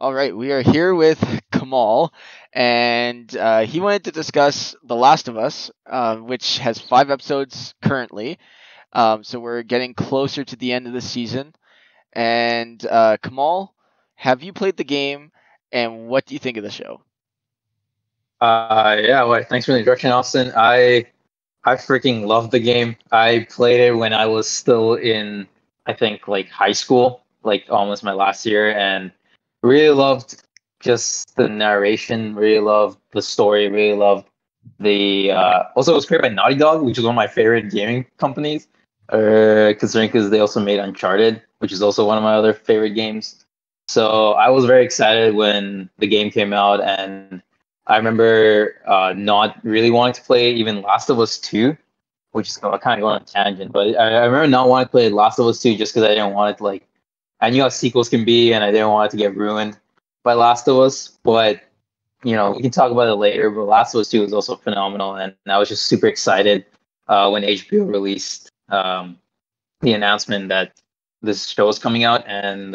All right, we are here with Kamal, and he wanted to discuss The Last of Us, which has 5 episodes currently. So we're getting closer to the end of the season. And Kamal, have you played the game, and what do you think of the show? Yeah, well, thanks for the introduction, Austin. I freaking love the game. I played it when I was still in, I think, like high school, like almost my last year, and really loved just the narration, really loved the story, really loved the also it was created by Naughty Dog, which is one of my favorite gaming companies. Considering because they also made Uncharted, which is also one of my other favorite games. So I was very excited when the game came out, and I remember not really wanting to play even Last of Us 2, which is kind of going on a tangent, but I remember not wanting to play Last of Us 2 just because I didn't want it to, like, I knew how sequels can be and I didn't want it to get ruined by Last of Us. But, we can talk about it later, but Last of Us 2 was also phenomenal. And I was just super excited when HBO released the announcement that this show is coming out. And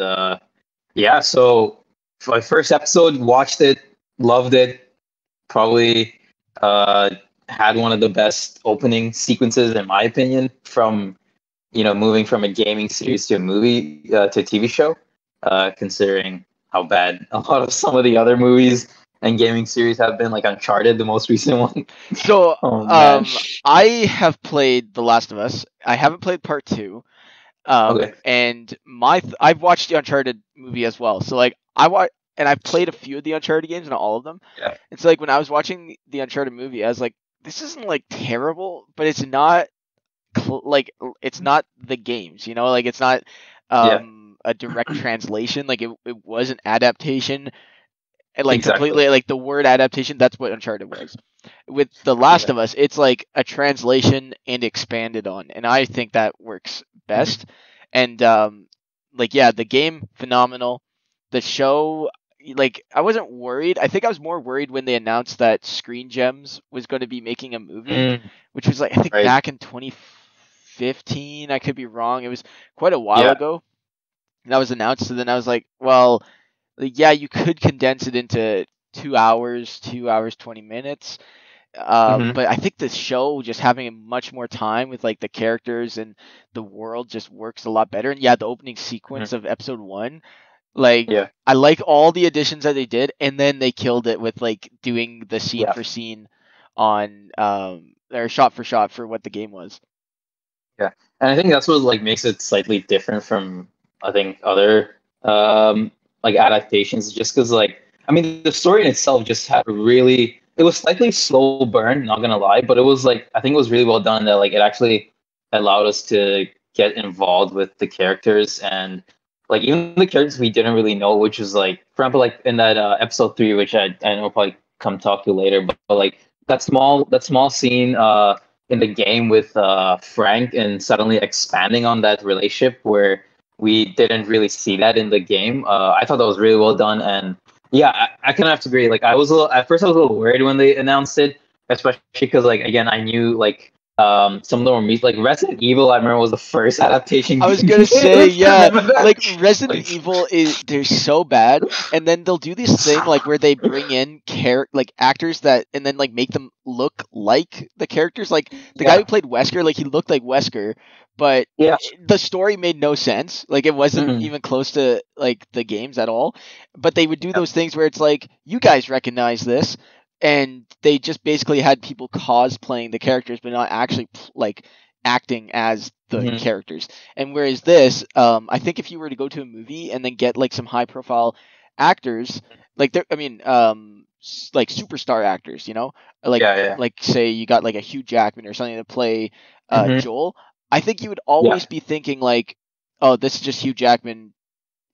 yeah, so for my first episode, watched it, loved it, probably uh, had one of the best opening sequences in my opinion from moving from a gaming series to a movie to a TV show. Considering how bad a lot of some of the other movies and gaming series have been, like Uncharted, the most recent one. So, Oh man. I have played The Last of Us. I haven't played part two. Okay. And I've watched the Uncharted movie as well. So like and I've played a few of the Uncharted games, not all of them. Yeah. It's like when I was watching the Uncharted movie, I was like, this isn't like terrible, but it's not like it's not the games, like it's not Yeah. a direct translation. Like it was an adaptation, and like Exactly. completely like the word adaptation. That's what Uncharted was. With The Last Yeah. of Us, it's like a translation and expanded on, and I think that works Mhm. best. And like yeah, the game phenomenal. The show, like I wasn't worried. I think I was more worried when they announced that Screen Gems was going to be making a movie, Mm, which was like I think right. back in 2015. I could be wrong. It was quite a while Yeah. ago. And that was announced, and then I was well, like, yeah, you could condense it into 2 hours, 2 hours 20 minutes. Hmm. But I think the show just having much more time with like the characters and the world just works a lot better. And yeah, the opening Hmm. sequence of episode one, like Yeah. I like all the additions that they did, and then they killed it with like doing the scene Yeah. for scene on or shot for shot for what the game was. Yeah, and I think that's what like makes it slightly different from I think other like adaptations, just because like I mean the story in itself just had a really it was slightly slow burn, not gonna lie, but it was like I think it was really well done that like it actually allowed us to get involved with the characters and like even the characters we didn't really know, which is like for example like in that episode 3, which I know I'll probably come talk to later, but like that small scene in the game with Frank and suddenly expanding on that relationship where we didn't really see that in the game. I thought that was really well done, and yeah, I kind of have to agree. Like I was a little at first, I was a little worried when they announced it, especially because like again, I knew like some of them were like Resident Evil. I remember was the first adaptation I was game. gonna say, yeah, Remember like that? Resident Like, Evil is they're so bad, and then they'll do this thing like where they bring in like actors that, and then like make them look like the characters. Like the guy yeah, who played Wesker, like he looked like Wesker, but yeah, the story made no sense. Like it wasn't mhm, even close to like the games at all. But they would do yeah, those things where it's like, you guys recognize this, and they just basically had people cosplaying the characters, but not actually like acting as the mhm, characters. And whereas this, I think if you were to go to a movie and then get like some high profile actors, like there, I mean, like superstar actors, like yeah, yeah, like say you got like a Hugh Jackman or something to play mhm, Joel. I think you would yeah, always be thinking like, oh, this is just Hugh Jackman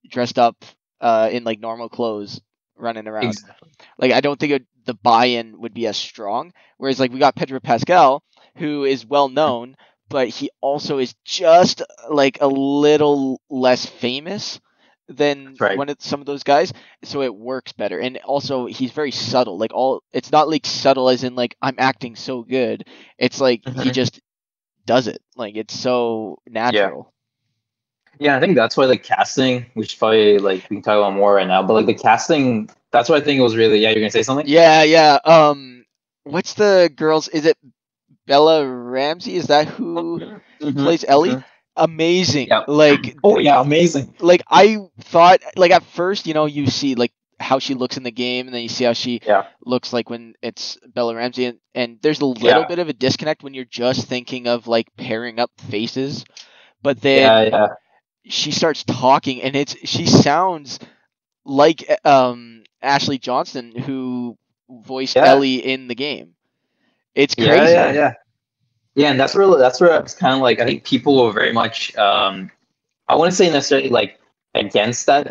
dressed up in like normal clothes running around. exactly. Like I don't think the buy-in would be as strong. Whereas like we got Pedro Pascal, who is well Mhm, known, but he also is just like a little less famous than that's right. some of those guys, so it works better. And also he's very subtle. Like all, it's not like subtle as in like I'm acting so good. It's like he Mhm, just does it. Like it's so yeah. natural. Yeah, I think that's why the casting, we should probably like we can talk about more right now, but like the casting, that's why I think it was really, yeah, you're gonna say something? Yeah, yeah. What's the girl's? Is it Bella Ramsey? Is that who plays Ellie? Mm-hmm. Amazing. Yeah. Oh yeah, amazing. I thought like at first, you see like how she looks in the game, and then you see how she Yeah. looks like when it's Bella Ramsey, and there's a little Yeah. bit of a disconnect when you're just thinking of like pairing up faces, but Yeah. then Yeah. she starts talking, and she sounds like Ashley Johnson, who voiced Yeah. Ellie in the game. It's Yeah. crazy. Yeah. Yeah. Yeah, and that's where it's kind of like I think people were very much I wouldn't say necessarily like against that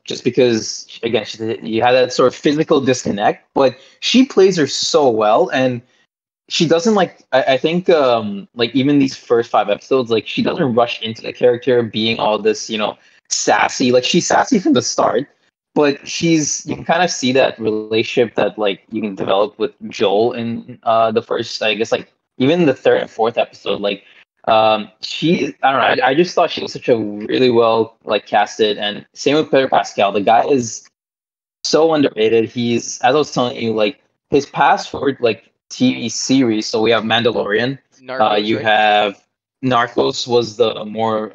just because again you had that sort of physical disconnect, but she plays her so well, and she doesn't like I think like even these first 5 episodes, like she doesn't rush into the character being all this, sassy. Like she's sassy from the start, but you can kind of see that relationship that like you can develop with Joel in the first, I guess, like even the third and fourth episode. Like she I don't know, I just thought she was such a really well like casted, and same with Pedro Pascal. The guy is so underrated. He's, as I was telling you, like his past for like TV series. So we have Mandalorian. Narcos, You right? have Narcos was the more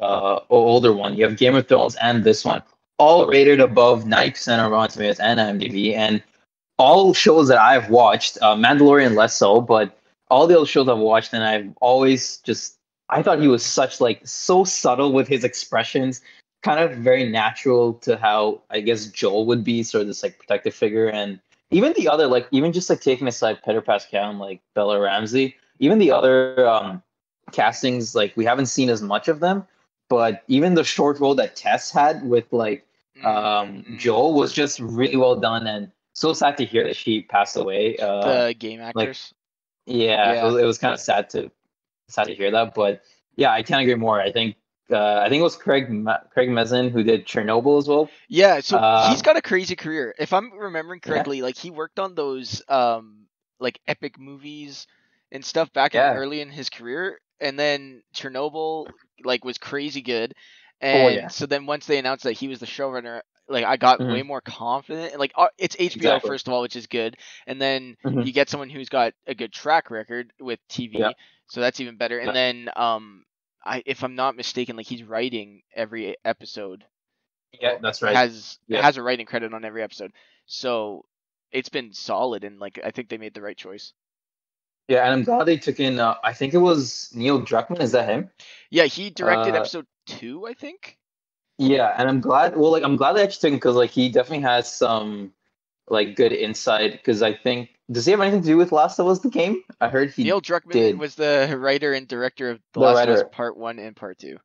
older one. You have Game of Thrones and this one, all rated above 90% on Rotten Tomatoes and IMDb, and all shows that I've watched. Mandalorian less so, but all the other shows I've watched, and I've always just I thought he was such like so subtle with his expressions, kind of very natural to how I guess Joel would be, sort of this like protective figure, and even the other like even just like taking aside Pedro Pascal and like Bella Ramsey, even the other castings like we haven't seen as much of them, but even the short role that Tess had with like Mm-hmm. Joel was just really well done, and so sad to hear that she passed away. The game Like actress. yeah, Yeah. it was kind of sad to hear that, but yeah, I can't agree more. I think it was Craig Mazin who did Chernobyl as well. Yeah, so he's Uh, got a crazy career. If I'm remembering yeah, correctly, like he worked on those like epic movies and stuff back in yeah. early in his career, and then Chernobyl like was crazy good. Oh And yeah, so then once they announced that he was the showrunner, like I got way hmm more confident. And like it's HBO exactly. first of all, which is good. And then Hmm. you get someone who's got a good track record with Yeah, TV, so that's even better. And yeah, then if I'm not mistaken, like he's writing every episode, yeah. or That's right. Yeah, has a writing credit on every episode. So it's been solid, and like I think they made the right choice. yeah, and I'm glad they took in. I think it was Neil Druckmann. Is that him? Yeah, he directed Uh, episode 2, I think. yeah, and I'm glad. Well, like I'm glad they actually took him because like he definitely has some like good insight. Because I think does he have anything to do with Last of Us the game? I heard he Neil Druckmann did. was the writer and director of The The Last of Us writer. Part 1 and Part 2.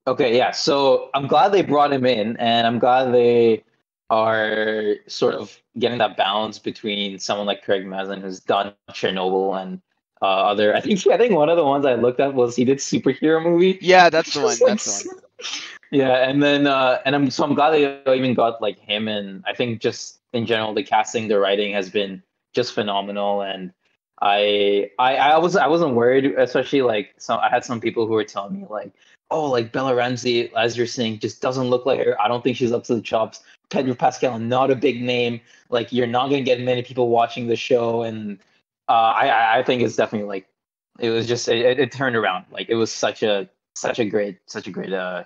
Okay, yeah. So I'm glad they brought him in, and I'm glad they are sort of getting that balance between someone like Craig Mazin, who's done Chernobyl, and other. I think one of the ones I looked at was he did superhero movie, Yeah, that's the which was one. like, That's the one. yeah. And then I'm glad they even got like him, and I think just in general the casting, the writing has been just phenomenal, and I wasn't worried, especially like I had some people who were telling me like, oh, like Bella Ramsey, as you're saying, just doesn't look like her. I don't think she's up to the chops. Pedro Pascal, not a big name. Like you're not gonna get many people watching the show, and I think it's definitely like it was just it turned around. Like it was such a great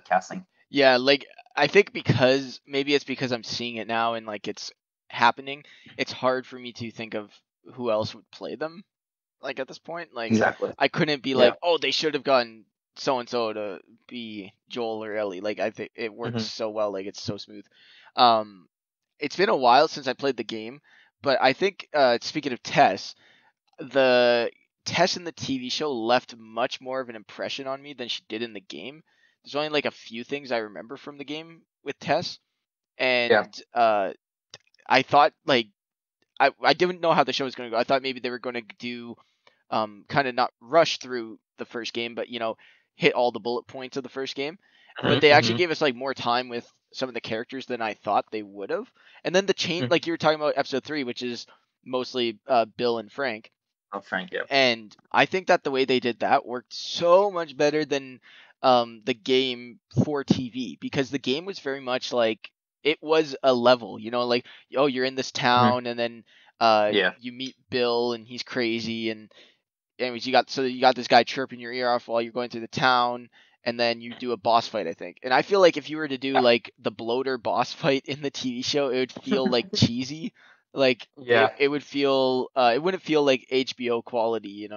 casting. Yeah, like I think because maybe it's because I'm seeing it now and like it's happening, it's hard for me to think of who else would play them. Like at this point, like Exactly. I couldn't be Yeah. like, oh, they should have gotten so and so to be Joel or Ellie. Like I think it works Hmm. so well. Like it's so smooth. Um, it's been a while since I played the game, but I think speaking of Tess, the Tess in the TV show left much more of an impression on me than she did in the game. There's only like a few things I remember from the game with Tess, Yeah. and I thought like I didn't know how the show was going to go. I thought maybe they were going to do kind of not rush through the first game, but hit all the bullet points of the first game. But Hmm. they actually Hmm. gave us like more time with some of the characters than I thought they would have. And then the chain, Hmm. like you were talking about episode 3, which is mostly Bill and Frank. Oh, Frank. Yeah. And I think that the way they did that worked so much better than the game for TV, because the game was very much like it was a level, like, oh, you're in this Hmm. town, and then Yeah. you meet Bill and he's crazy, and anyways, you got this guy chirping your ear off while you're going through the town, and then you do a boss fight, I think. And I feel like if you were to do like the bloater boss fight in the TV show, it would feel like cheesy. Like Yeah. it would feel it wouldn't feel like HBO quality.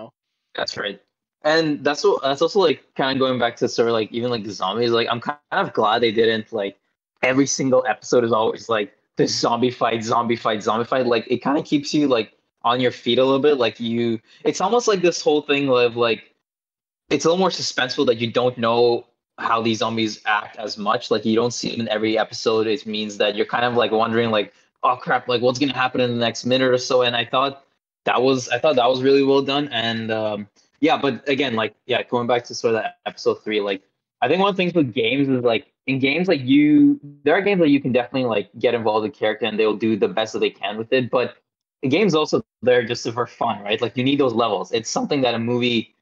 That's right. And that's also like kind of going back to sort of like even like the zombies. Like I'm kind of glad they didn't like every single episode is always like this zombie fight, zombie fight, zombie fight. Like it kind of keeps you like on your feet a little bit. Like it's almost like this whole thing of like it's a little more suspenseful that you don't know how these zombies act as much. Like you don't see them in every episode. It means that you're kind of like wondering like, oh crap, like what's gonna happen in the next minute or so. And I thought that was really well done. And yeah, but again, like yeah, going back to sort of that episode 3, like I think one of the things with games is like in games like there are games that you can definitely like get involved in the character and they'll do the best that they can with it. But the game's also there just for fun, right? Like you need those levels. It's something that a movie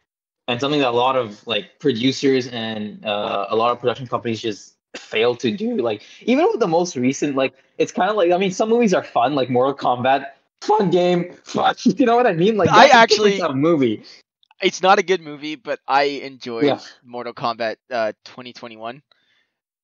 and something that a lot of like producers and a lot of production companies just fail to do. Like even with the most recent, like it's kind of like I mean, some movies are fun, like Mortal Kombat, fun game, fun. You know what I mean? Like I that's a different actually type of movie. It's not a good movie, but I Yeah, enjoyed Mortal Kombat 2021.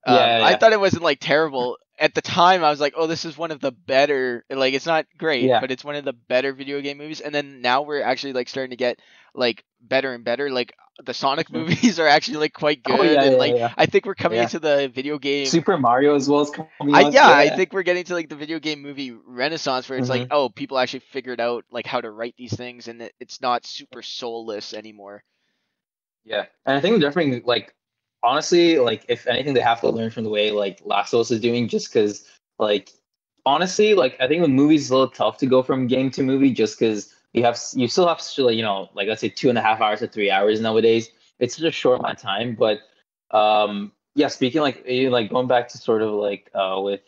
yeah, I yeah, thought it wasn't like terrible. At the time, I was like, "Oh, this is one of the better." Like, it's not great, yeah. but it's one of the better video game movies. And then now we're actually like starting to get like better and better. Like the Sonic Mhm. movies are actually like quite Oh good, yeah, and yeah, like yeah, I think we're coming yeah. into the video game. Super Mario as well as coming I out. Yeah, I Yeah. think we're getting to like the video game movie renaissance, where it's like, Hmm. oh, people actually figured out like how to write these things, and it's not super soulless anymore. Yeah, and I think definitely like honestly, like if anything, they have to learn from the way like Last of Us is doing, just because like honestly, like I think the movie's a little tough to go from game to movie, just because you still have to like like let's say 2.5 hours to 3 hours nowadays. It's such a short amount of time, but yeah, speaking like like going back to sort of like with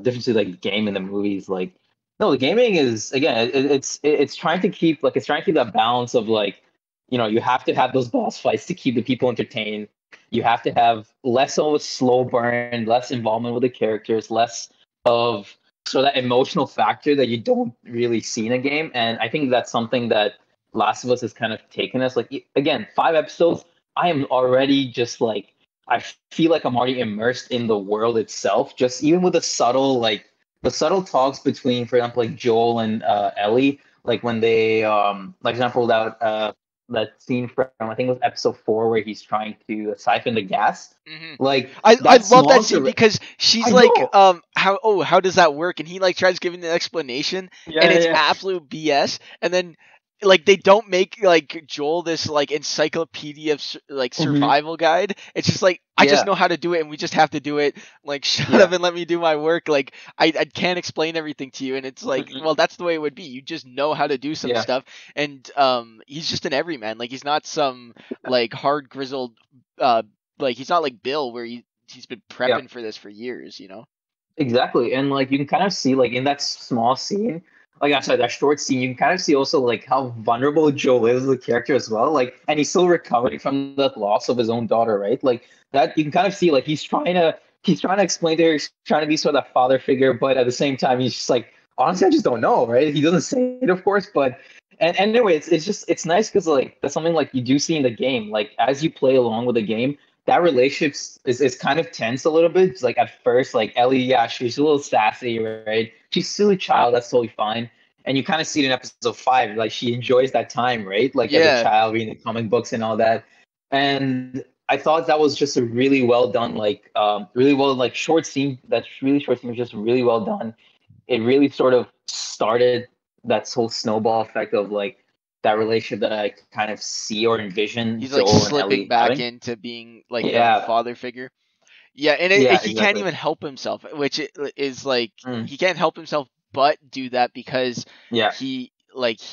differences like game and the movies, like no, the gaming is again it's trying to keep like it's trying to keep that balance of like you have to have those boss fights to keep the people entertained. You have to have less of a slow burn, less involvement with the characters, less of so that emotional factor that you don't really see in a game. And I think that's something that Last of Us has kind of taken us. Like again, 5 episodes, I am already just like I feel like I'm already immersed in the world itself. Just even with the subtle talks between, for example, like Joel and Ellie, like when they like example that scene from I think it was episode 4 where he's trying to siphon the gas. Hmm. Like I that love small that scene inter- because she's I like, know. how does that work? And he like tries giving the explanation, and Yeah, it's yeah. absolute BS. And then like they don't make like Joel this like encyclopedia of like Hmm. survival guide. It's just like, I just Yeah. know how to do it, and we just have to do it. Like, shut up Yeah. and let me do my work. Like I can't explain everything to you, and it's like, Hmm. well, that's the way it would be. You just know how to do some Yeah. stuff, and he's just an everyman. Like he's not some like hard grizzled like he's not like Bill where he's been Yeah. prepping for this for years. Exactly. And like you can kind of see like in that small scene, like I'm sorry, that short scene, you can kind of see also like how vulnerable Joel is as a character as well. Like and he's still recovering from the loss of his own daughter, right? Like that you can kind of see like he's trying to explain to her, he's trying to be sort of that father figure, but at the same time he's just like, honestly, I just don't know, right? He doesn't say it, of course, but and anyway, it's just it's nice because like that's something like you do see in the game. Like as you play along with the game, that relationship is kind of tense a little bit. It's like at first, like Ellie, yeah, she's a little sassy, right? She's still a child, that's totally fine. And you kind of see it in episode 5, like she enjoys that time, right? Like as a Yeah, child, reading the comic books and all that. And I thought that was just a really well done, like really well like short scene. That's really short scene was just really well done. It really sort of started that whole snowball effect of like that relationship that I kind of see or envision he's like Joel and slipping Ellie back having. into being like a Yeah, father figure. Yeah, and yeah, he can't exactly. even help himself, which is like Mm, he can't help himself but do that because yeah, he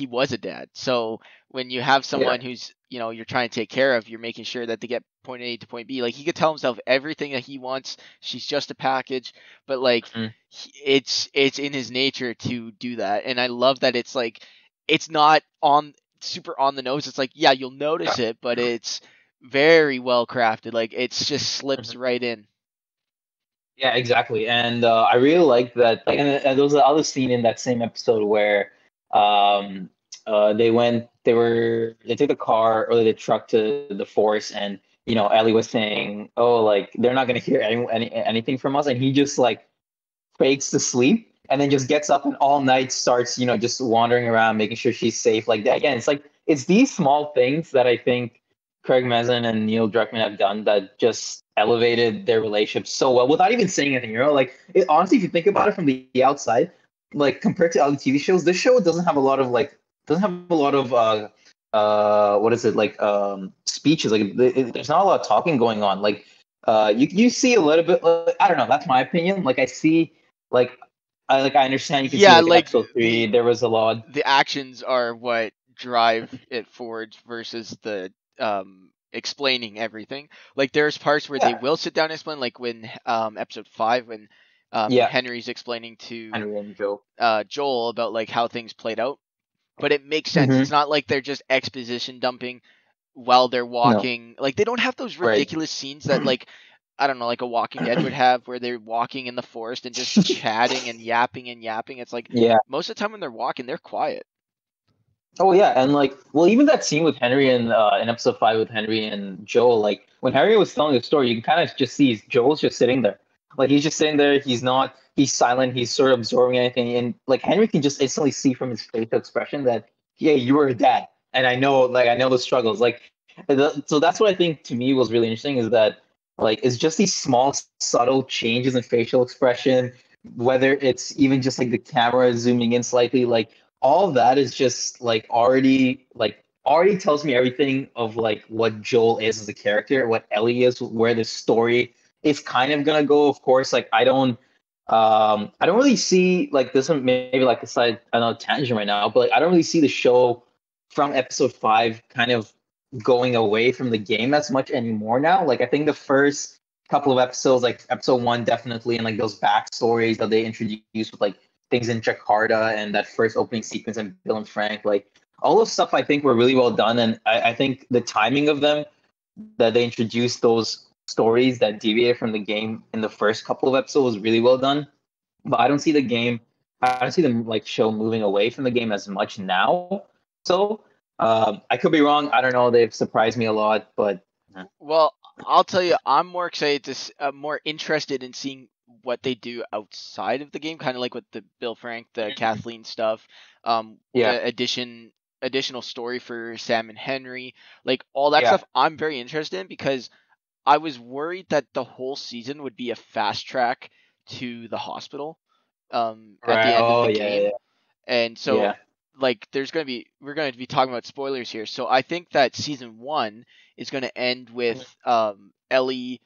was a dad. So when you have yeah, someone who's you're trying to take care of, you're making sure that they get point A to point B. Like he could tell himself everything that he wants. She's just a package, but like mm, it's in his nature to do that, and I love that it's like it's not on super on the nose. It's like, yeah, you'll notice it, but it's very well crafted. Like it's just slips right in. Yeah, exactly. And I really like that. Like, and there was the other scene in that same episode where um, they took the car or the truck to the forest, and Ellie was saying, "Oh, like they're not gonna hear anything from us," and he just like fakes to sleep and then just gets up and all night starts, just wandering around, making sure she's safe. Like that. Again, it's like it's these small things that I think Craig Mazin and Neil Druckmann have done that just elevated their relationship so well without even saying anything. Like honestly, if you think about it from the outside, like compared to other TV shows, this show doesn't have a lot of what is it like speeches. Like there's not a lot of talking going on. Like you see a little bit. I don't know. That's my opinion. Like I see like I understand you can see Yeah, like in like episode three there was a lot. the actions are what drive it forward versus the explaining everything. Like there's parts where they Yeah. will sit down and explain, like when episode 5 when Yeah. Henry's explaining to Henry and Joe. Joel about like how things played out. But it makes sense. Mm-hmm. It's not like they're just exposition dumping while they're No. walking. Like they don't have those Right. ridiculous scenes that like I don't know, like a Walking Dead would have where they're walking in the forest and just chatting and yapping and yapping. It's like Yeah. most of the time when they're walking, they're quiet. Oh yeah, and like, well, even that scene with Henry in episode 5 with Henry and Joel, like when Henry was telling the story, you can kind of just see Joel's just sitting there, like he's just sitting there. He's silent. He's sort of absorbing anything, and like Henry can just instantly see from his facial expression that, yeah, you were a dad, and I know the struggles. Like, so that's what I think to me was really interesting is that like it's just these small subtle changes in facial expression, whether it's even just like the camera zooming in slightly, like all of that is just already tells me everything of like what Joel is as a character, what Ellie is, where the story is kind of gonna go. Of course, like I don't really see like this one maybe like a side I don't know tangent right now, but like I don't really see the show from episode 5 kind of going away from the game as much anymore now. Like I think the first couple of episodes, like episode 1 definitely, and like those backstories that they introduced with like things in Jakarta and that first opening sequence and Bill and Frank, like all those stuff I think were really well done. And I think the timing of them that they introduced those stories that deviated from the game in the first couple of episodes was really well done. But I don't see them like show moving away from the game as much now. So I could be wrong. I don't know. They've surprised me a lot, but Well, I'll tell you, I'm more excited more interested in seeing what they do outside of the game, kind of like with the Bill Frank, the Kathleen stuff, yeah, additional story for Sam and Henry, like all that yeah, stuff. I'm very interested in because I was worried that the whole season would be a fast track to the hospital, at the right. end of Oh the yeah, game, yeah, and so yeah. like we're gonna be talking about spoilers here. So I think that season 1 is gonna end with Ellie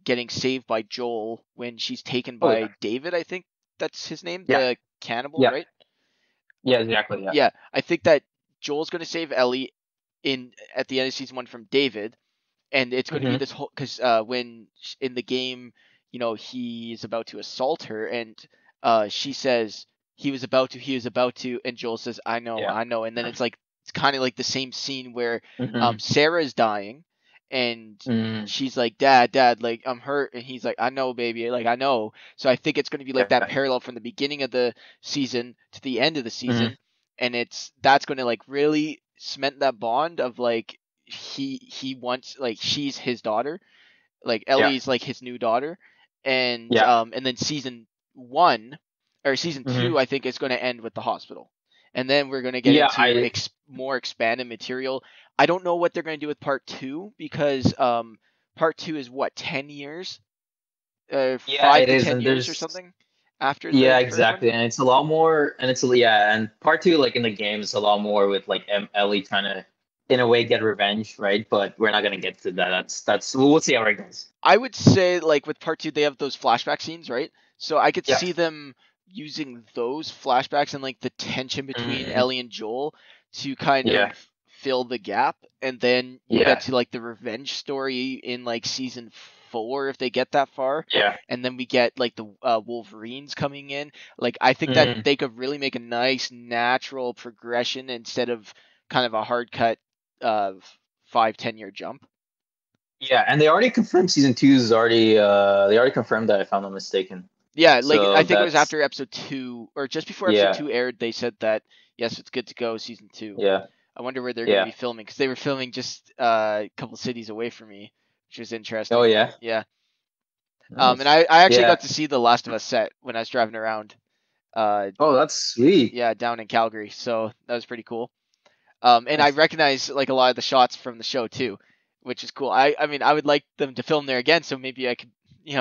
getting saved by Joel when she's taken Oh yeah, by David. I think that's his name, yeah, the cannibal, yeah, right? yeah. Exactly. Yeah. Yeah, I think that Joel's gonna save Ellie in at the end of season 1 from David, and it's going to be Hmm. this whole because when in the game, he's about to assault her, and she says he was about to, and Joel says, Yeah. I know, and then it's kind of like the same scene where Hmm. Sarah is dying, and Hmm. she's like, Dad, like I'm hurt, and he's like, I know, baby, like I know. So I think it's going to be like that Yeah. parallel from the beginning of the season to the end of the Hmm. season, and that's going to like really cement that bond of like he wants like she's his daughter, like Yeah. Ellie's like his new daughter, Yeah. and then season 1 or season Hmm. 2 I think is going to end with the hospital, and then we're going to get Yeah. into more expanded material. I don't know what they're going to do with part 2 because part 2 is what 10 years, Yeah. 5 It to is, 10 and years or there's something after yeah, the first one. exactly, and it's a lot more, and yeah, and part two, like in the game, is a lot more with like Ellie trying to, in a way, get revenge, right? But we're not gonna get to that. That's we'll see how it goes. I would say like with part 2 they have those flashback scenes, right? So I could Yeah. see them using those flashbacks and like the tension between Mhm. Ellie and Joel to kind Yeah. of fill the gap, and then you get Yeah. to like the revenge story in like season 4 if they get that far, Yeah. and then we get like the Wolverines coming in. Like I think that Mhm. they could really make a nice natural progression instead of kind of a hard cut 5-10 year jump. Yeah, and they already confirmed season 2 is already they already confirmed that if I'm not mistaken. Yeah, like I So think it was that's after episode 2 or just before episode yeah, 2 aired. They said that yes, it's good to go season 2. yeah, I wonder where they're going to yeah. be filming because they were filming just a couple cities away from me, which was Oh interesting. yeah. Yeah. And Nice. I actually Yeah. got to see the Last of Us set when I was driving around. Uh, Oh, that's sweet. yeah, down in Calgary, so that was pretty cool. And I Nice. recognize like a lot of the shots from the show too, which is cool. I mean, I would like them to film there again, so maybe I could,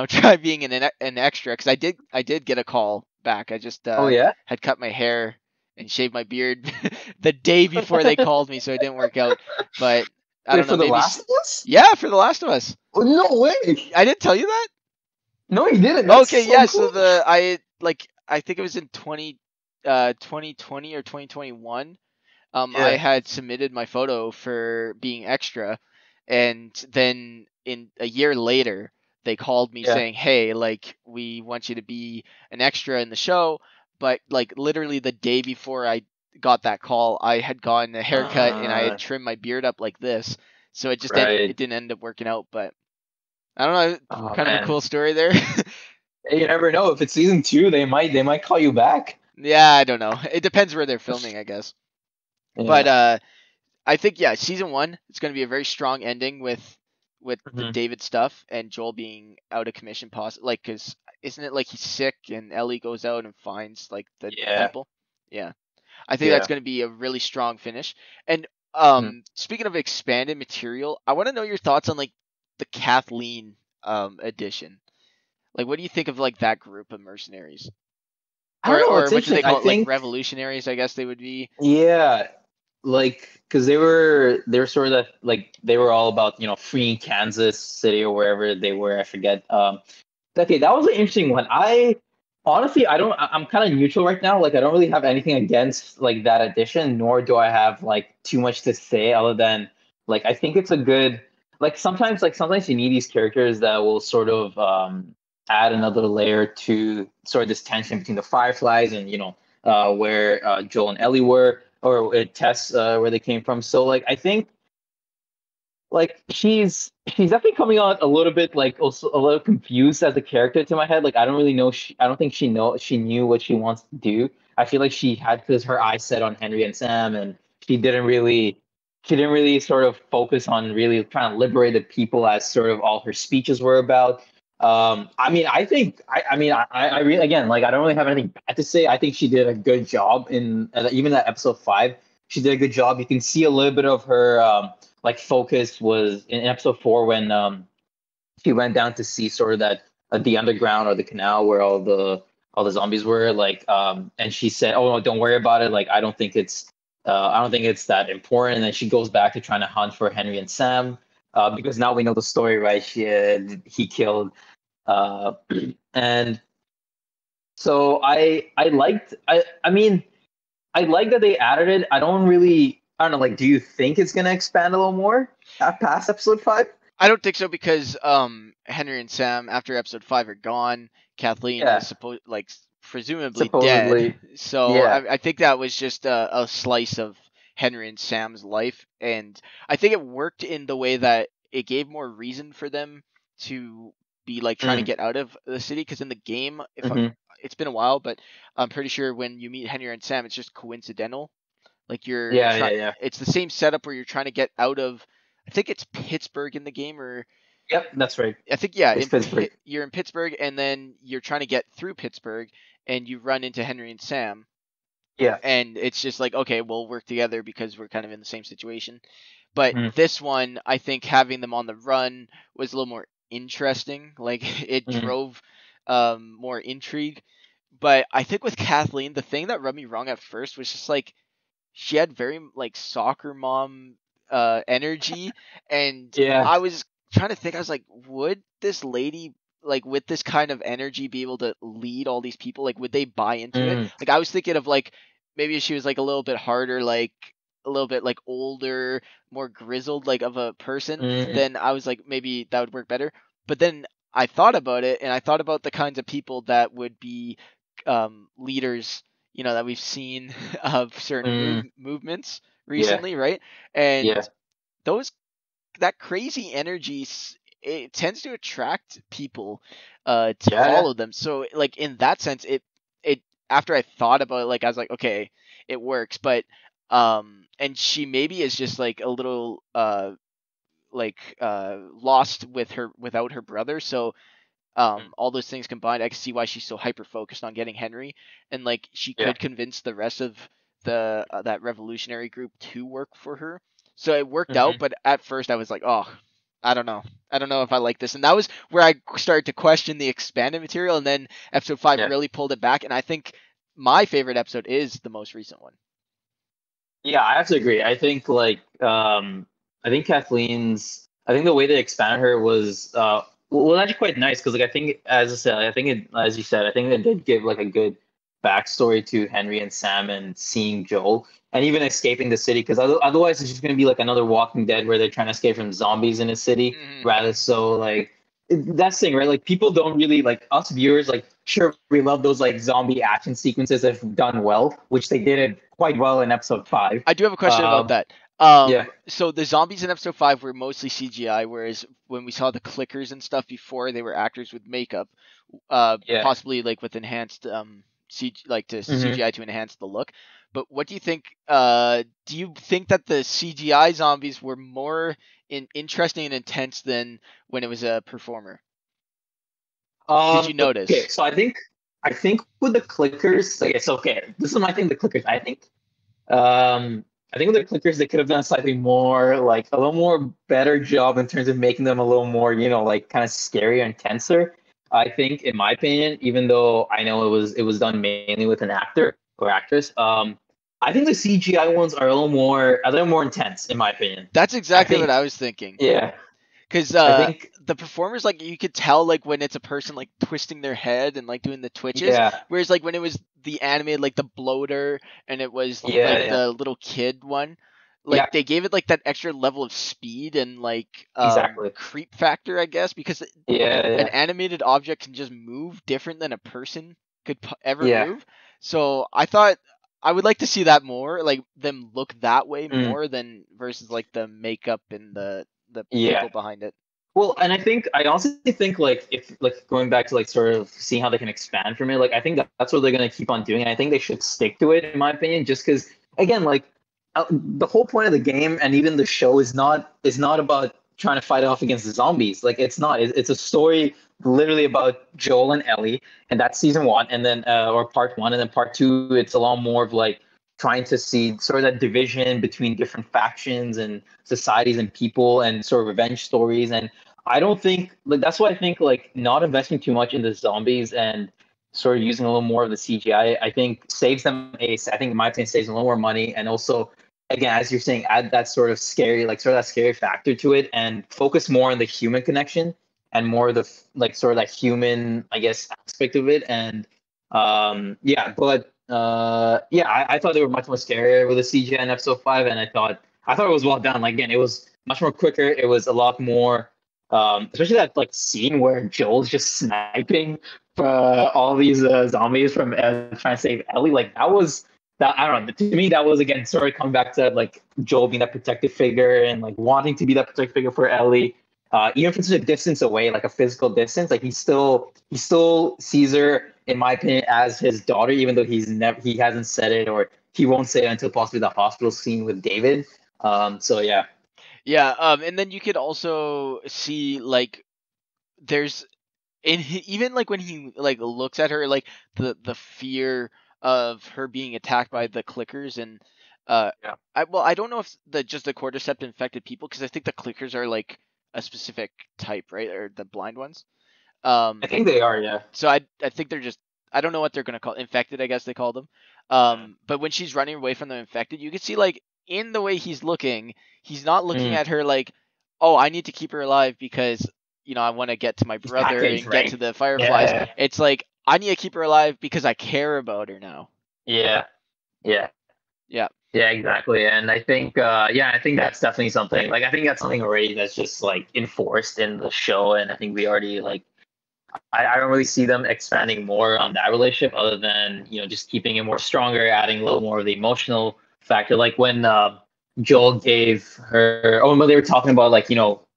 try being an extra because I did get a call back. I just Oh yeah. had cut my hair and shaved my beard the day before they called me, so it didn't work out. But I Wait, don't know, for The maybe Last of Us? yeah, for The Last of Us. Oh, no way. I didn't tell you that. No, you didn't. That's Okay, so yeah. So cool. I think it was in 2020 or 2021. I Yeah. had submitted my photo for being extra, and then in a year later, they called me Yeah. saying, "Hey, like we want you to be an extra in the show." But like literally the day before I got that call, I had gotten a haircut and I had Uh, trimmed my beard up like this, so it right. didn't end up working out. But I don't know, Oh kind of a man. cool story there. Hey, you never know. If it's season 2, they might call you back. Yeah, I don't know. It depends where they're filming, I guess. But Yeah. I think yeah, season one it's going to be a very strong ending with the Hmm. David stuff and Joel being out of commission, like because isn't it like he's sick and Ellie goes out and finds like the Yeah. people? Yeah, I think that's Yeah. going to be a really strong finish. And Mhm. speaking of expanded material, I want to know your thoughts on like the Kathleen edition. Like, what do you think of like that group of mercenaries, I don't know. or It's what do they interesting. I call it? Like think revolutionaries, I guess they would be. yeah, like because they were sort of like they were all about freeing Kansas City or wherever they were. I forget. Okay, that was an interesting one. I honestly, I don't. I'm kind of neutral right now. Like, I don't really have anything against like that addition, nor do I have like too much to say other than like I think it's a good. Like sometimes you need these characters that will sort of add another layer to sort of this tension between the Fireflies and where Joel and Ellie were, or Tess where they came from. So like I think like she's definitely coming on a little bit like also a little confused as a character to my head. Like I don't really know. I don't think she knew what she wants to do. I feel like she had because her eyes set on Henry and Sam, and she didn't really sort of focus on really trying to liberate the people as sort of all her speeches were about. I mean, I really again like I don't really have anything bad to say. I think she did a good job in even that episode 5. She did a good job. You can see a little bit of her. Like focus was in episode 4 when she went down to see sort of that the underground or the canal where all the zombies were and she said, oh no, don't worry about it, like I don't think it's that important. And then she goes back to trying to hunt for Henry and Sam because now we know the story, right? He killed uh and so I mean I like that they added it. I don't know, like, do you think it's gonna expand a little more past episode 5? I don't think so because Henry and Sam after episode 5 are gone. Kathleen is Yeah, supposed like presumably dead. supposedly. So Yeah. I think that was just a slice of Henry and Sam's life, and I think it worked in the way that it gave more reason for them to be like trying to Mm, get out of the city. Because in the game, hmm. it's been a while, but I'm pretty sure when you meet Henry and Sam, it's just coincidental. Like you're Yeah, yeah, trying, yeah. it's the same setup where you're trying to get out of. I think it's Pittsburgh in the game, or Yep, that's right. I think yeah, It's Pittsburgh. you're in Pittsburgh, and then you're trying to get through Pittsburgh, and you run into Henry and Sam, Yeah. and it's just like okay, we'll work together because we're kind of in the same situation. But Hmm. this one, I think having them on the run was a little more interesting. Like it Hmm. drove more intrigue. But I think with Kathleen, the thing that rubbed me wrong at first was just like she had very like soccer mom energy, and Yeah. I was trying to think. I was like, would this lady like with this kind of energy be able to lead all these people? Like, would they buy into it? Mm, Like, I was thinking of like maybe she was like a little bit harder, like a little bit like older, more grizzled, like of a person. mm, Then I was like, maybe that would work better. But then I thought about it, and I thought about the kinds of people that would be leaders, that we've seen of certain mm. movements Yeah. recently, right? And Yeah. those that crazy energy, it tends to attract people to Yeah, yeah. follow them. So like in that sense, it after I thought about it, like I was like, okay, it works, but and she maybe is just like a little lost without her brother. So Mm. all those things combined, I can see why she's so hyper focused on getting Henry, and like she Yeah. could convince the rest of the that revolutionary group to work for her. So it worked out, Hmm. but at first I was like, oh, I don't know. I don't know if I like this. And that was where I started to question the expanded material, and then episode 5 Yeah. really pulled it back, and I think my favorite episode is the most recent one. Yeah, I have to agree. I think Kathleen's I think the way they expanded her was well actually quite nice because like I think as I said, I think it as you said, I think they did give like a good backstory to Henry and Sam and seeing Joel and even escaping the city because otherwise it's just gonna be like another Walking Dead where they're trying to escape from zombies in a city Hmm. rather so like that's the thing, right? Like people don't really like us viewers. Like, sure, we love those like zombie action sequences if done well, which they did it quite well in episode 5. I do have a question about Um, that. yeah, So the zombies in episode 5 were mostly CGI, whereas when we saw the clickers and stuff before, they were actors with makeup, yeah. possibly like with enhanced like to Hmm. CGI to enhance the look. But what do you think? Do you think that the CGI zombies were more interesting and intense than when it was a performer? Did you Okay, notice? so I think with the clickers, okay, so okay, this is my thing. The clickers, I think with the clickers they could have done slightly more, like a little more better job in terms of making them a little more, like kind of scary and tenser. I think, in my opinion, even though I know it was done mainly with an actor or actress, I think the CGI ones are a little more intense, in my opinion. That's I exactly what think, I was thinking. yeah, Because I think, the performers, like you could tell, like when it's a person like twisting their head and like doing the twitches, yeah, whereas like when it was the animated, like the bloater, and it was yeah, like yeah, the little kid one, like yeah, they gave it like that extra level of speed and like exactly, creep factor, I guess, because yeah, an yeah, animated object can just move different than a person could ever yeah. move. So I thought I would like to see that more, like them look that way Mm, more than versus like the makeup and the yeah. people behind it. Well, and I honestly think like if like going back to like sort of seeing how they can expand from it, like I think that's what they're gonna keep on doing, and I think they should stick to it, in my opinion, just because again, like the whole point of the game and even the show is not about trying to fight off against the zombies. Like it's not. It's a story literally about Joel and Ellie, and that's season one, and then or part one, and then part two, it's a lot more of like trying to see sort of that division between different factions and societies and people and sort of revenge stories and I don't think like that's why I think like not investing too much in the zombies and sort of using a little more of the CGI, I think saves them I think in my opinion saves them a little more money and also again as you're saying add that sort of scary like sort of that scary factor to it and focus more on the human connection and more of the like sort of that human I guess aspect of it and yeah but yeah I thought they were much more scarier with the CGI in episode 5 and I thought it was well done like again it was much more quicker it was a lot more especially that like scene where Joel's just sniping all these zombies from trying to save Ellie. Like that was that I don't know. To me, that was again sort of coming back to like Joel being that protective figure and like wanting to be that protective figure for Ellie. Even if it's a distance away, like a physical distance, like he still sees her, in my opinion, as his daughter, even though he hasn't said it or he won't say it until possibly the hospital scene with David. So yeah. Yeah, and then you could also see like there's even like when he like looks at her, like the fear of her being attacked by the clickers and uh Yeah. I don't know if the cordyceps infected people because I think the clickers are like a specific type, right? Or the blind ones. I Um, think they are, yeah. so I think they're just I don't know what they're gonna call infected. I guess they call them. But when she's running away from the infected, you can see like in the way he's not looking Mm, at her like, oh, I need to keep her alive because I want to get to my brother package, and get right? to the fireflies. Yeah, It's like I need to keep her alive because I care about her now. yeah, yeah, Yeah. yeah, exactly. And I think that's definitely something. Like, I think that's something already that's just like enforced in the show, and I think we already like. I don't really see them expanding more on that relationship, other than just keeping it more stronger, adding a little more of the emotional factor. Like when Joel gave her. Oh, when they were talking about like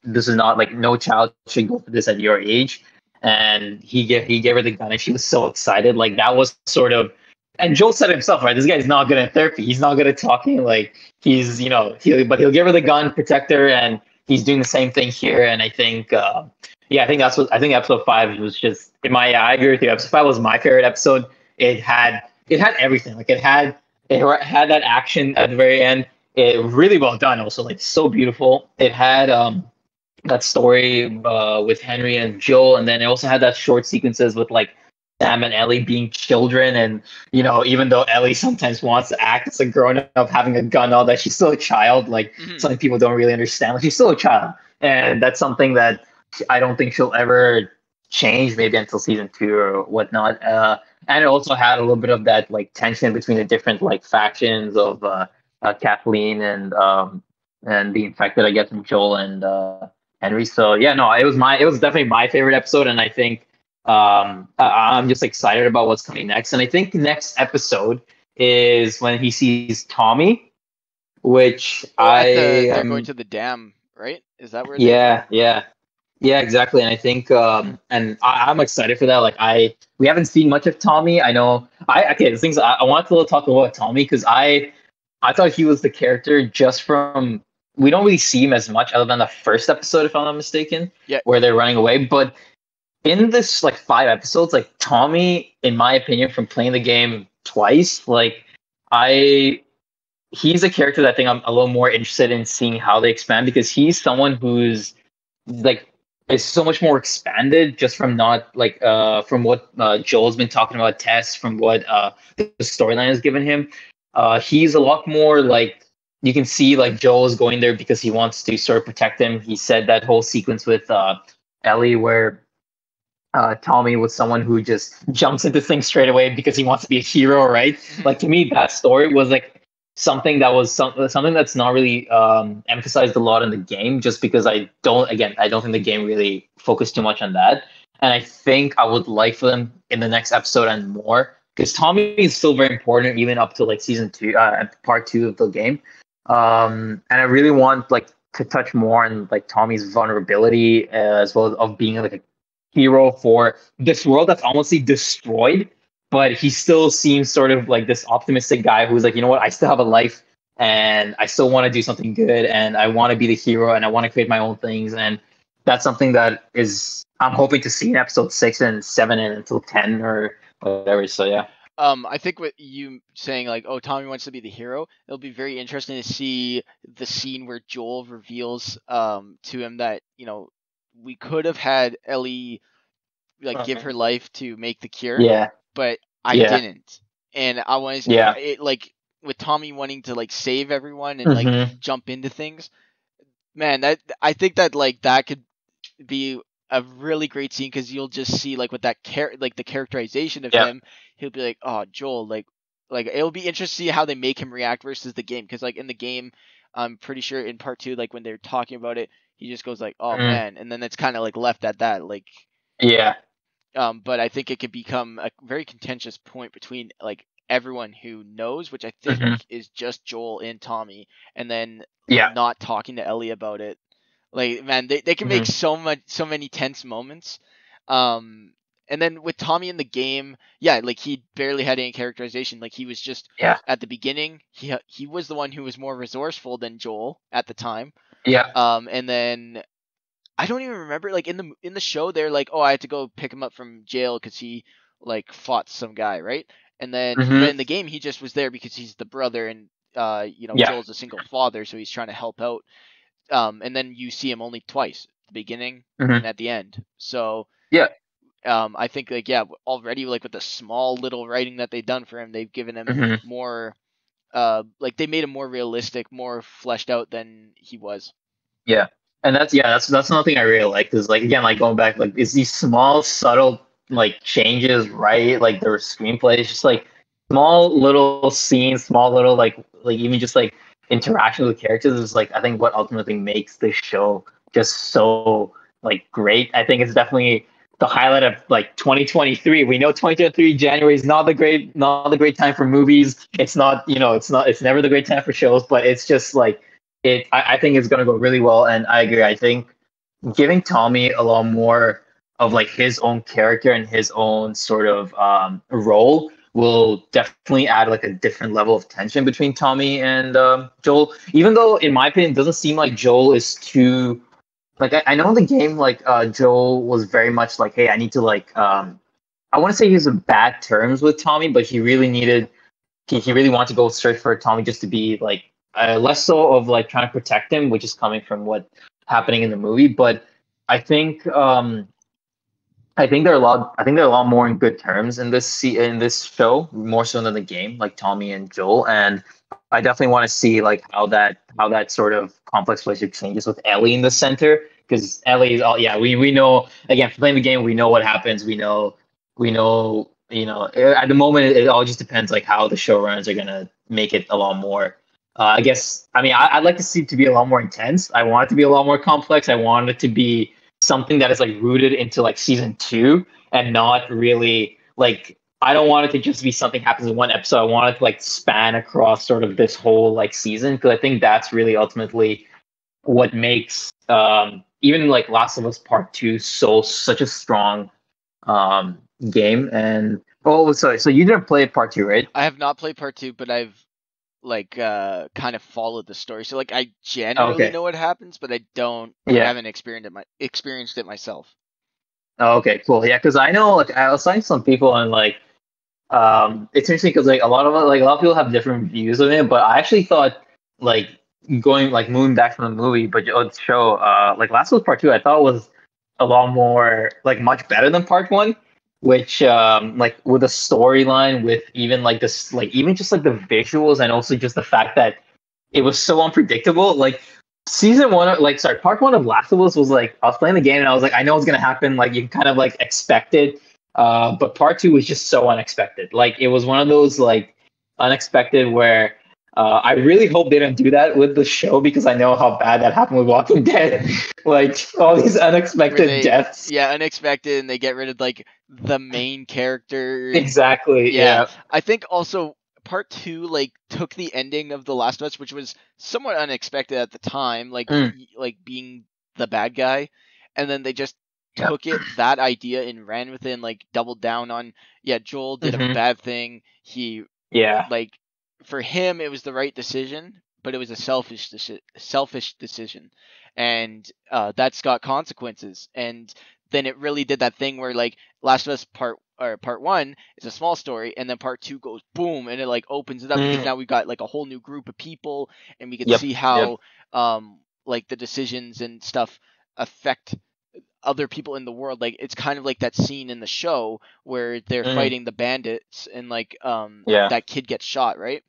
this is not like no child should go for this at your age, and he gave her the gun, and she was so excited. Like that was sort of. And Joel said himself, right? This guy's not good at therapy. He's not good at talking. Like he's, but he'll give her the gun, protect her, and he's doing the same thing here. And I think, yeah, I think episode 5 was just in my. I agree with you. Episode 5 was my favorite episode. It had everything. Like it had that action at the very end. It really well done. Also, like so beautiful. It had that story with Henry and Joel, and then it also had that short sequences with like Sam and Ellie being children, and even though Ellie sometimes wants to act as a grown up, having a gun, all that, she's still a child. Like something people don't really understand. Like she's still a child, and that's something that I don't think she'll ever change, maybe until season 2 or whatnot. And it also had a little bit of that like tension between the different like factions of Kathleen and the infected, I guess, and Joel and Henry. So yeah, no, it was definitely my favorite episode, and I think I'm just excited about what's coming next. And I think the next episode is when he sees Tommy, which they're going to the dam, right? Is that where? Yeah, exactly. And I think I'm excited for that. Like we haven't seen much of Tommy. I know the things I want to talk about Tommy, because I thought he was the character just from, we don't really see him as much other than the first episode, if I'm not mistaken. Yeah. Where they're running away. But in this like 5 episodes, like Tommy, in my opinion, from playing the game twice, like he's a character that I think I'm a little more interested in seeing how they expand, because he's someone who's like is so much more expanded just from not like from what Joel's been talking about, Tess, from what the storyline has given him. He's a lot more like, you can see like Joel is going there because he wants to sort of protect him. He said that whole sequence with Ellie where Tommy was someone who just jumps into things straight away because he wants to be a hero, right? Like to me, that story was like something that's not really emphasized a lot in the game, just because I don't think the game really focused too much on that. And I think I would like for them in the next episode and more, because Tommy is still very important even up to like season 2, part 2 of the game. And I really want like to touch more on like Tommy's vulnerability, as well as of being like a hero for this world that's honestly destroyed, but he still seems sort of like this optimistic guy who's like, you know what, I still have a life and I still want to do something good, and I want to be the hero, and I want to create my own things. And that's something that is I'm hoping to see in episode 6 and 7 and until 10 or whatever. So yeah. I think with you saying like, oh, Tommy wants to be the hero, it'll be very interesting to see the scene where Joel reveals to him that, we could have had Ellie like give her life to make the cure. Yeah. But I didn't. And I was it, like with Tommy wanting to like save everyone and like jump into things. Man, that I think that like that could be a really great scene, because you'll just see like with that like the characterization of him, he'll be like, oh, Joel, like it'll be interesting to see how they make him react versus the game, because like in the game, I'm pretty sure in part 2, like when they're talking about it, he just goes like, oh man, and then it's kind of like left at that, like but I think it could become a very contentious point between like everyone who knows, which I think is just Joel and Tommy, and then not talking to Ellie about it. Like, man, they can make so many tense moments. And then with Tommy in the game, like he barely had any characterization. Like he was just at the beginning, he was the one who was more resourceful than Joel at the time. And then I don't even remember, like in the show they're like, oh, I had to go pick him up from jail because he like fought some guy, right? And then but in the game he just was there because he's the brother, and Joel's a single father, so he's trying to help out. And then you see him only twice, the beginning and at the end. So I think like already like with the small little writing that they've done for him, they've given him more like they made him more realistic, more fleshed out than he was. And that's another thing I really like, because like again, like going back, like it's these small subtle like changes, right? Like their screenplay is just like small little scenes, small little like even just like interaction with characters is like I think what ultimately makes this show just so like great. I think it's definitely the highlight of like 2023. We know 2023 January is not the great time for movies. It's not, it's never the great time for shows, but it's just like I think it's gonna go really well, and I agree. I think giving Tommy a lot more of like his own character and his own sort of role will definitely add like a different level of tension between Tommy and Joel. Even though, in my opinion, it doesn't seem like Joel is too like I know in the game like Joel was very much like, hey, I need to like I want to say he was in bad terms with Tommy, but he really wanted to go straight for Tommy just to be like less so of like trying to protect him, which is coming from what happening in the movie. But I think I think they're a lot more in good terms in in this show, more so than the game, like Tommy and Joel. And I definitely want to see like how that sort of complex relationship changes with Ellie in the center, because Ellie is all yeah, we know again from playing the game, we know what happens. We know at the moment it all just depends like how the showrunners are gonna make it a lot more. I guess I mean I'd like to see it to be a lot more intense. I want it to be a lot more complex. I want it to be something that is like rooted into like season two and not really like I don't want it to just be something happens in one episode. I want it to like span across sort of this whole like season, because I think that's really ultimately what makes even like Last of Us Part Two such a strong um game. And oh sorry, so you didn't play Part Two, right? I have not played part two, but I've like kind of followed the story. So like I Oh, generally okay. know what happens, but I Yeah. haven't experienced it myself. Oh, okay, cool. Yeah, because I know like I was talking to some people and like it's interesting because like a lot of people have different views of it, but I actually thought like going like moving back from the movie, but the show, like Last of Us Part Two, I thought was a lot more like much better than Part One, which like with the storyline, with even like this, like even just like the visuals, and also just the fact that it was so unpredictable. Like season one, like sorry, part one of Last of Us was like I was playing the game and I was like, I know what's gonna happen. Like you kind of like expect it, but part two was just so unexpected. Like it was one of those like unexpected where I really hope they don't do that with the show, because I know how bad that happened with Walking Dead. Like all these Where unexpected they deaths. yeah, unexpected and they get rid of like the main character and Exactly. yeah. Yeah. I think also part two like took the ending of The Last of Us, which was somewhat unexpected at the time, like Mm. like being the bad guy, and then they just Yep. took it that idea and ran with it and like doubled down on yeah, Joel did a Hmm. bad thing. He Yeah. like for him it was the right decision, but it was a selfish decision, and that's got consequences. And then it really did that thing where like Last of Us part one is a small story, and then part two goes boom, and it like opens it up because Mm. now we've got like a whole new group of people, and we could Yep. see Yep. how like the decisions and stuff affect other people in the world. Like it's kind of like that scene in the show where they're Mm. fighting the bandits and like Yeah. that kid gets shot, right?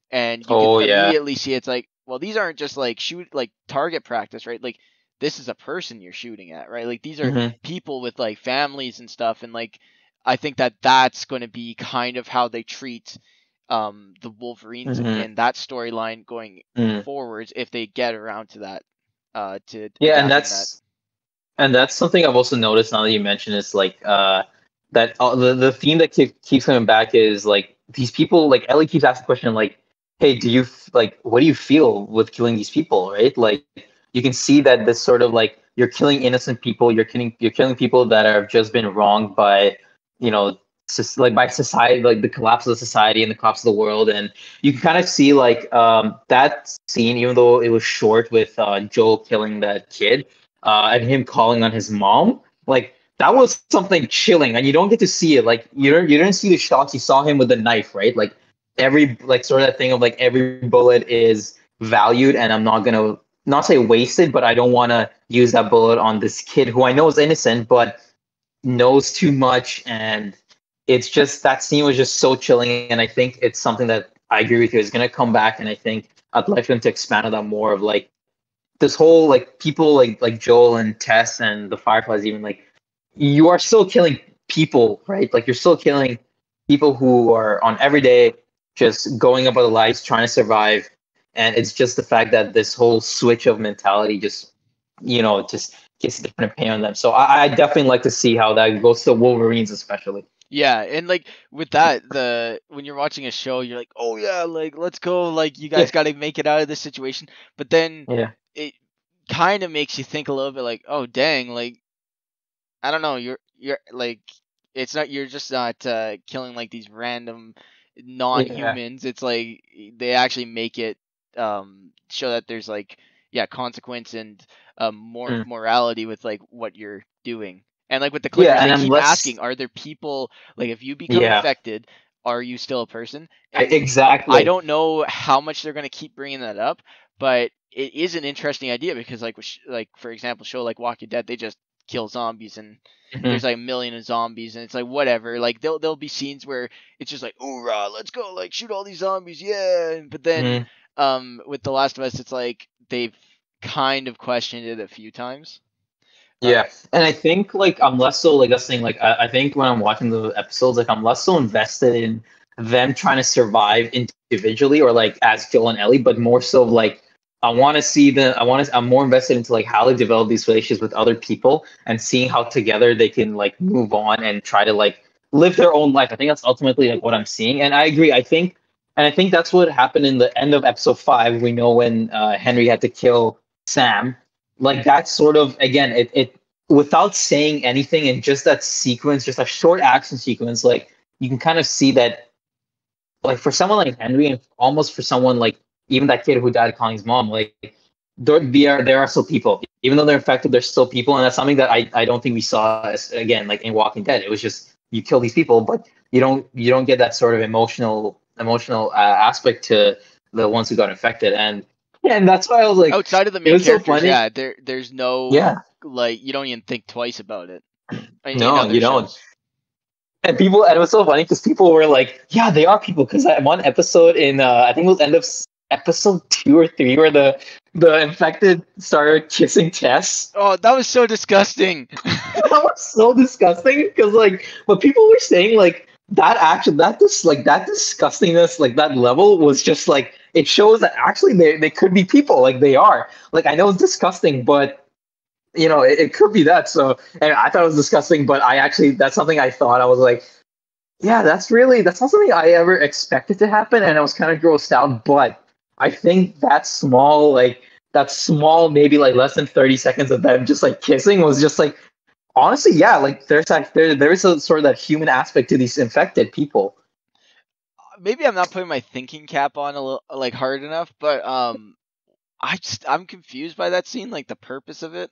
And you could Oh yeah. immediately see it's like, well, these aren't just like shoot like target practice, right? Like this is a person you're shooting at, right? Like these are Hmm. people with like families and stuff, and like I think that that's going to be kind of how they treat the Wolverines Hmm. in that storyline going Mm. forwards if they get around to that to Yeah, adapting that. and that's something I've also noticed now that you mention is like that the theme that keeps coming back is like these people, like Ellie keeps asking the question like, hey, like what do you feel with killing these people, right? Like you can see that this sort of like you're killing innocent people, you're killing people that have just been wronged by you know like by society, like the collapse of the society and the collapse of the world. And you can kind of see like that scene, even though it was short with Joel killing that kid and him calling on his mom, like that was something chilling, and you don't get to see it. Like you didn't see the shots. You saw him with the knife, right? Like every like sort of that thing of like every bullet is valued, and I'm not gonna not say wasted, but I don't want to use that bullet on this kid who I know is innocent, but knows too much. And it's just that scene was just so chilling, and I think it's something that I agree with you is going to come back. And I think I'd like them to expand on that more of like this whole like people like Joel and Tess and the Fireflies, even like you are still killing people, right? Like you're still killing people who are on every day just going about their lives trying to survive. And it's just the fact that this whole switch of mentality just just gets a different opinion on them. So I definitely like to see how that goes to Wolverines especially. Yeah, and like with that, the when you're watching a show, you're like, oh yeah, like let's go, like you Yeah, guys got to make it out of this situation. But then yeah, it kind of makes you think a little bit, like, oh dang, like I don't know, you're like it's not you're just not killing like these random yeah. non-humans. It's like they actually make it show that there's like yeah consequence and more Mm. morality with like what you're doing. And like with the Yeah, clickers, and they I'm keep less. asking, are there people like if you become Yeah, infected, are you still a person? And I exactly. don't know how much they're gonna keep bringing that up, but it is an interesting idea because like like for example, show like Walking Dead, they just kill zombies and Hmm. there's like a million of zombies and it's like whatever. Like there'll be scenes where it's just like hoorah, let's go, like shoot all these zombies, yeah. But then Hmm. with The Last of Us, it's like they've kind of questioned it a few times. Uh, Yeah, and I think like I'm less so like that's the thing. Like I think when I'm watching the episodes, like I'm less so invested in them trying to survive individually or like as Joel and Ellie, but more so like I want to see the I want to I'm more invested into like how they develop these relationships with other people and seeing how together they can like move on and try to like live their own life. I think that's ultimately like what I'm seeing, and I agree. I think that's what happened in the end of episode 5. We know when Henry had to kill Sam, like that sort of again it without saying anything and just that sequence, just a short action sequence, like you can kind of see that like for someone like Henry and almost for someone like even that kid who died calling his mom, like there are still people. Even though they're infected, they're still people, and that's something that I don't think we saw again like in Walking Dead. It was just you kill these people, but you don't get that sort of emotional aspect to the ones who got infected, and that's why I was like, outside of the it main was so characters, funny. yeah, there's no Yeah, like you don't even think twice about it in no, other you don't. shows. And it was so funny because people were like, "Yeah, they are people." Because that one episode in, I think it was end of episode 2 or 3, where the infected started kissing Tess. Oh, that was so disgusting. That was so disgusting. Because like, what people were saying, like that action, that disgustingness, like that level was just like it shows that actually they could be people, like they are. Like I know it's disgusting, but it could be that. So, and I thought it was disgusting, but I actually that's something I thought I was like, yeah, that's not something I ever expected to happen, and I was kind of grossed out. But I think that small, maybe like less than 30 seconds of them just like kissing was just like honestly, yeah, like there is a sort of that human aspect to these infected people. Maybe I'm not putting my thinking cap on a little like hard enough, but I'm confused by that scene, like the purpose of it.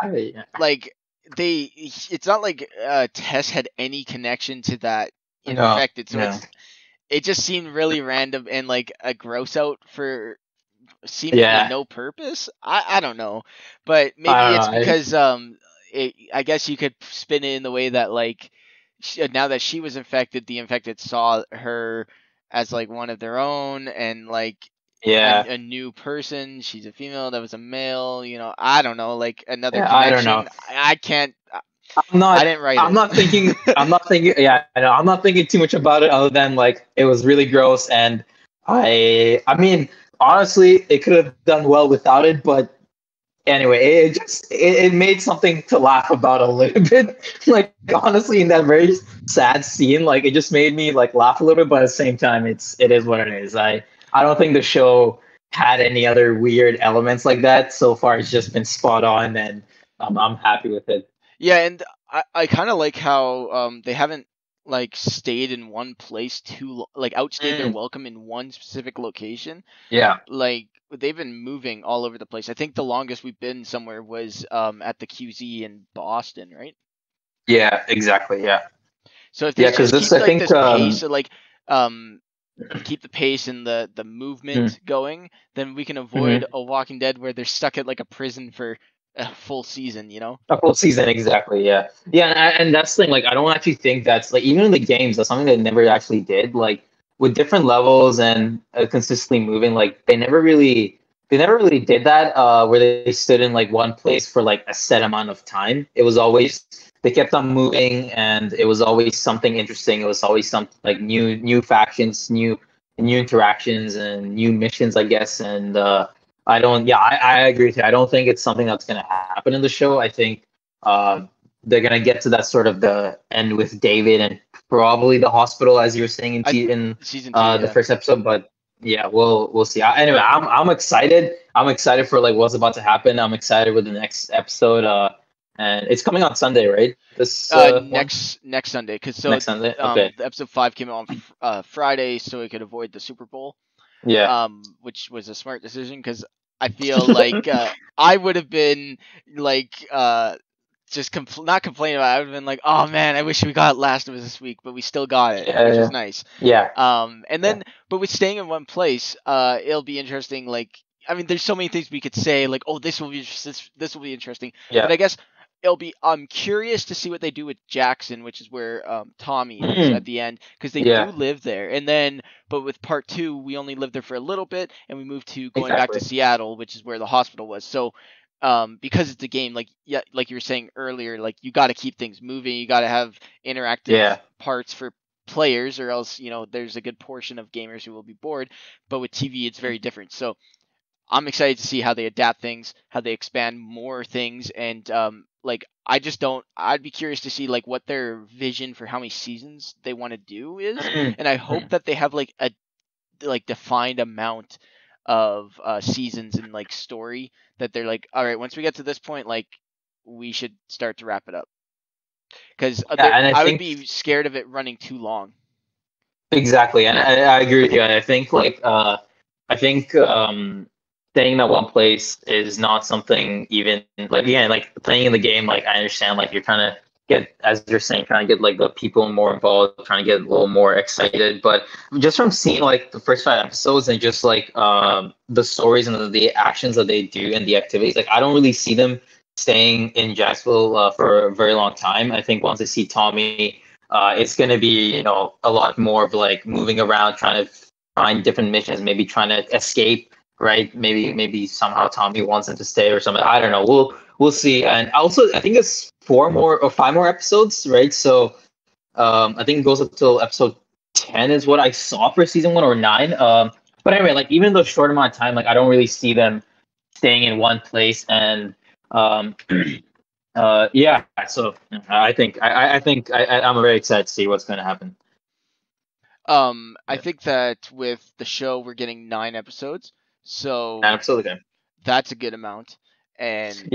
I Like it's not like Tess had any connection to that no infected, so no it just seemed really random and like a gross out for seemingly yeah no purpose. I don't know, but I maybe don't it's know because I guess you could spin it in the way that like now that she was infected, the infected saw her as like one of their own and like yeah a new person. She's a female that was a male. I don't know, like another yeah I don't know. connection. I can't. I'm I not didn't write I'm it. not thinking yeah, I know. I'm not thinking too much about it other than like it was really gross and I mean honestly it could have done well without it, but anyway, it made something to laugh about a little bit. Like honestly in that very sad scene, like it just made me like laugh a little bit, but at the same time it is what it is. I don't think the show had any other weird elements like that. So far it's just been spot on and I'm happy with it. Yeah, and I kind of like how they haven't like stayed in one place like outstayed their Mm, welcome in one specific location. yeah. Like they've been moving all over the place. I think the longest we've been somewhere was at the QZ in Boston, right? Yeah, exactly. Yeah. So if they Yeah, because just this, keep I like think, this pace, of, like um keep the pace and the mm, movement going, then we can avoid mhm. a Walking Dead where they're stuck at like a prison for a full season. A full season, exactly. Yeah. Yeah. And that's the thing. Like, I don't actually think that's like, even in the games, that's something they never actually did. Like, with different levels and consistently moving, like, they never really did that, where they stood in like one place for like a set amount of time. It was always, they kept on moving and it was always something interesting. It was always some like new factions, new interactions and new missions, I guess. And, I don't. Yeah, I agree with you. I don't think it's something that's going to happen in the show. I think, uh, they're gonna get to that sort of the end with David and probably the hospital, as you were saying I in season two, the yeah. first episode. But yeah, we'll see. Anyway, I'm excited. I'm excited for like what's about to happen. I'm excited with the next episode. And it's coming on Sunday, right? This one Next Sunday, because next Sunday. Okay. the episode 5 came out on Friday, so we could avoid the Super Bowl. Yeah. Which was a smart decision because I feel like I would have been like just not complaining about it. I would have been like, oh man, I wish we got Last of Us this week, but we still got it, which is nice. Yeah. And then but with staying in one place, it'll be interesting. Like, I mean, there's so many things we could say, like, oh, this will be interesting. Yeah. But I guess I'm curious to see what they do with Jackson, which is where Tommy is at the end, because they do live there. And then, but with part 2, we only lived there for a little bit, and we moved to going back to Seattle, which is where the hospital was. So, because it's a game, like you were saying earlier, like you got to keep things moving, you got to have interactive parts for players, or else there's a good portion of gamers who will be bored. But with TV, it's very different. So I'm excited to see how they adapt things, how they expand more things, and I'd be curious to see like what their vision for how many seasons they want to do is, and I hope that they have like a defined amount of seasons and like story that they're like, all right, once we get to this point, like we should start to wrap it up, because I would be scared of it running too long. Exactly, and I agree with you. And I think staying in that one place is not something even like, again, like playing in the game. Like I understand, like you're trying to get, as you're saying, trying to get like the people more involved, trying to get a little more excited. But just from seeing like the first 5 episodes and just like the stories and the actions that they do and the activities, like I don't really see them staying in Jacksonville for a very long time. I think once they see Tommy, it's going to be a lot more of like moving around, trying to find different missions, maybe trying to escape. Right? Maybe somehow Tommy wants him to stay or something. I don't know. We'll see. And also, I think it's 4 more or 5 more episodes, right? So, I think it goes up till episode 10 is what I saw for season 1, or 9. But anyway, like even though short amount of time, like I don't really see them staying in one place. And yeah. So I think I'm very excited to see what's going to happen. I think that with the show, we're getting 9 episodes. So absolutely, that's a good amount. And that's such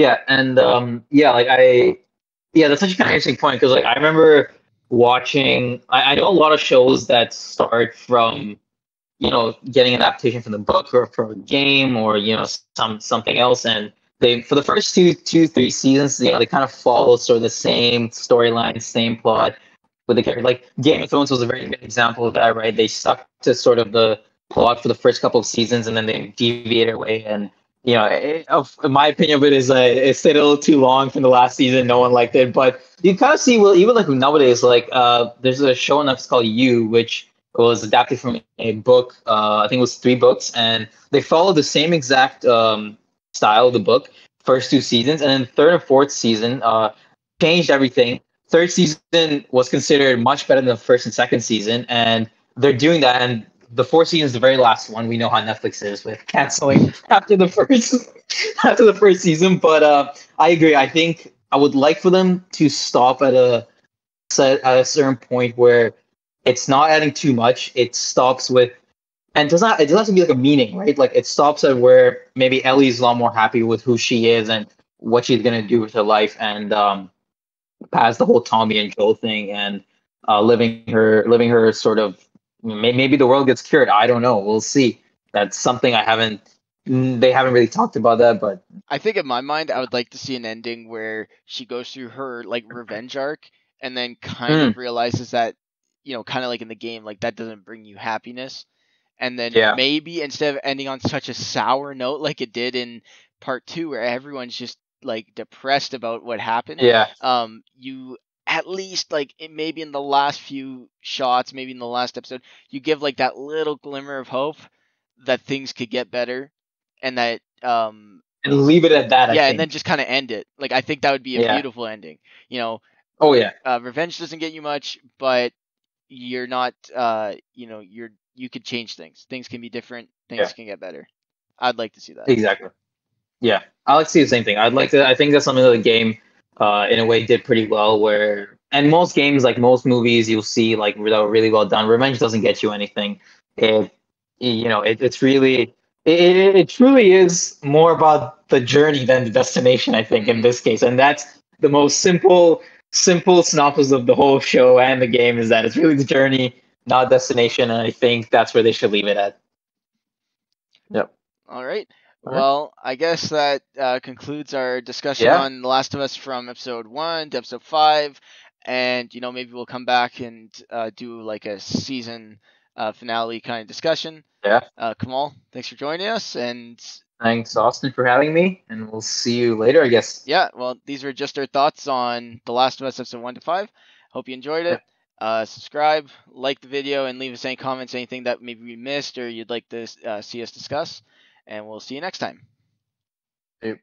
a kind of interesting point, because like I remember watching. I know a lot of shows that start from getting an adaptation from the book or from a game or something else, and they, for the first 3 seasons, they kind of follow sort of the same storyline, same plot with the character. Like Game of Thrones was a very good example of that, right? They stuck to sort of the plot for the first couple of seasons, and then they deviated away. And in my opinion of it is it stayed a little too long from the last season. No one liked it, but you kind of see, well, even like nowadays, like there's a show on Netflix called You, which was adapted from a book. I think it was 3 books, and they followed the same exact style of the book first 2 seasons, and then third and fourth season changed everything. Third season was considered much better than the first and second season, and they're doing that. And the 4th season is the very last one. We know how Netflix is with canceling after the first season. But I agree. I think I would like for them to stop at a certain point where it's not adding too much. It stops with, and it doesn't have to be like a meaning, right? Like it stops at where maybe Ellie's a lot more happy with who she is and what she's gonna do with her life, and past the whole Tommy and Joel thing, and living her sort of. Maybe the world gets cured. I don't know. We'll see. That's something they haven't really talked about that, but I think in my mind, I would like to see an ending where she goes through her like revenge arc and then kind of realizes that, kind of like in the game, like that doesn't bring you happiness. And then maybe instead of ending on such a sour note like it did in part 2, where everyone's just like depressed about what happened. You at least like maybe in the last few shots, maybe in the last episode, you give like that little glimmer of hope that things could get better, and that and leave it at that. And then just kind of end it. Like I think that would be a beautiful ending. Oh yeah. Revenge doesn't get you much, but you're not. You could change things. Things can be different. Things can get better. I'd like to see that. Exactly. Yeah, I like to see the same thing. I think that's something that the game in a way did pretty well. Where and most games, like most movies, you'll see like that were really well done. Revenge doesn't get you anything. It it's really it truly is more about the journey than the destination. I think in Mm. this case, and that's the most simple synopsis of the whole show and the game is that it's really the journey, not destination. And I think that's where they should leave it at. Yep. All right. All right. Well, I guess that concludes our discussion Yeah. on The Last of Us from episode 1 to episode 5. And, maybe we'll come back and do like a season finale kind of discussion. Yeah. Kamal, thanks for joining us. And Thanks, Austin, for having me, and we'll see you later, I guess. yeah, well, these were just our thoughts on The Last of Us episode 1 to 5. Hope you enjoyed it. Subscribe, like the video, and leave us any comments, anything that maybe we missed or you'd like to see us discuss. And we'll see you next time. Yep.